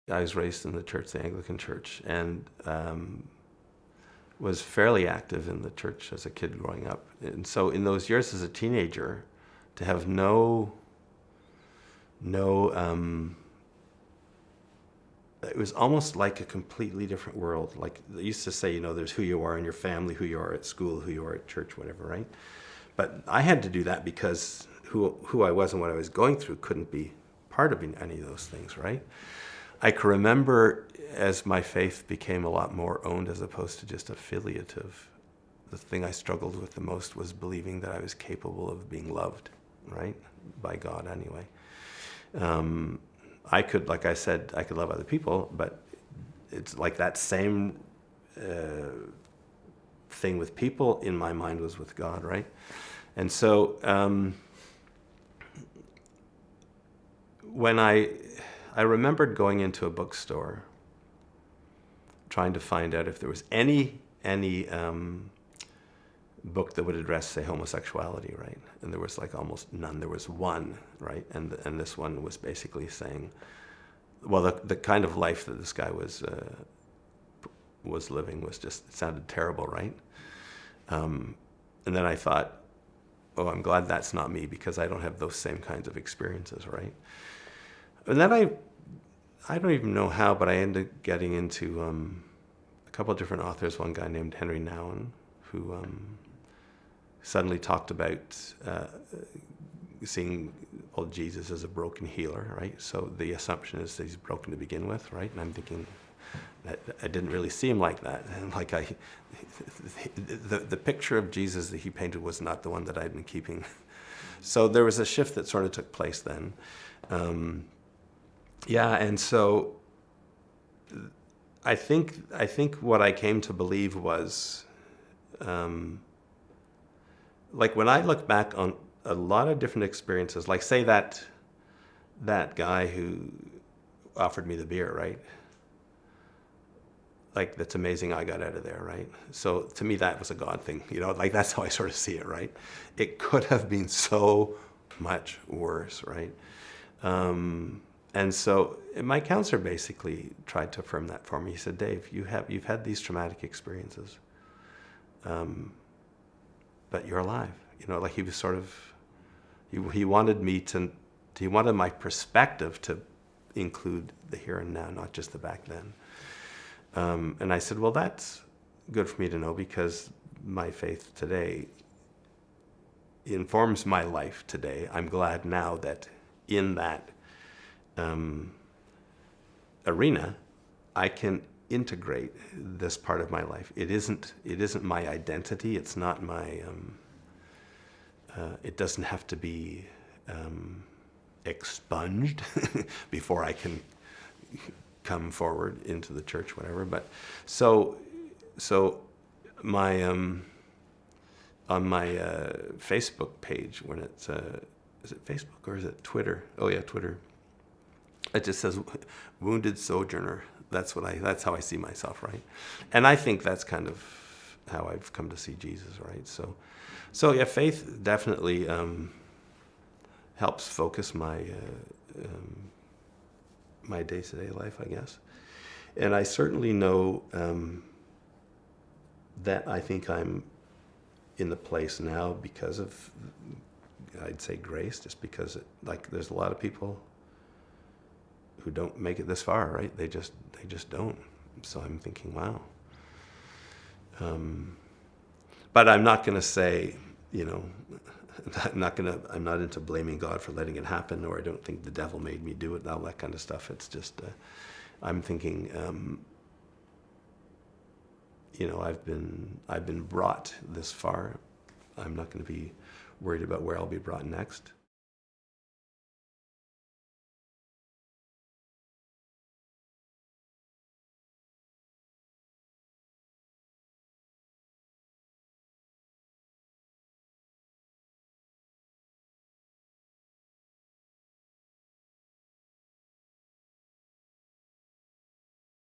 I was raised in the church, the Anglican church, and was fairly active in the church as a kid growing up. And so in those years as a teenager, to have no it was almost like a completely different world. Like they used to say, there's who you are in your family, who you are at school, who you are at church, whatever, right? But I had to do that because who I was and what I was going through couldn't be part of any of those things, right? I can remember as my faith became a lot more owned as opposed to just affiliative, the thing I struggled with the most was believing that I was capable of being loved, right? By God anyway. I could, like I said, I could love other people, but it's like that same thing with people in my mind was with God, right? And so when I remembered going into a bookstore trying to find out if there was any book that would address, say, homosexuality, right? And there was like almost none. There was one, right? And this one was basically saying, well, the kind of life that this guy was living was just, it sounded terrible, right? And then I thought, oh, I'm glad that's not me because I don't have those same kinds of experiences, right? And then I don't even know how, but I ended up getting into a couple of different authors. One guy named Henry Nouwen, who suddenly talked about seeing old Jesus as a broken healer, right? So the assumption is that he's broken to begin with, right? And I'm thinking that I didn't really see him like that. And like the picture of Jesus that he painted was not the one that I'd been keeping. So there was a shift that sort of took place then. And so I think what I came to believe was, like when I look back on a lot of different experiences, like say that guy who offered me the beer, right? Like that's amazing I got out of there, right? So to me that was a God thing, like that's how I sort of see it, right? It could have been so much worse, right? And so my counselor basically tried to affirm that for me. He said, Dave, you've had these traumatic experiences, but you're alive. Like he was sort of, he wanted my perspective to include the here and now, not just the back then. And I said, well, that's good for me to know because my faith today informs my life today. I'm glad now that in that arena, I can integrate this part of my life. It isn't my identity. It's not my. It doesn't have to be expunged before I can come forward into the church, whatever. But so my on my Facebook page, when it's is it Facebook or is it Twitter? Oh yeah, Twitter. It just says wounded sojourner. That's how I see myself, right? And I think that's kind of how I've come to see Jesus, right? So yeah, faith definitely helps focus my my day-to-day life, I guess. And I certainly know that I think I'm in the place now because of, I'd say, grace, just because there's a lot of people who don't make it this far, right? They just don't. So I'm thinking, wow. But I'm not going to say, I'm not into blaming God for letting it happen, or I don't think the devil made me do it, all that kind of stuff. It's just, I'm thinking, I've been brought this far. I'm not going to be worried about where I'll be brought next.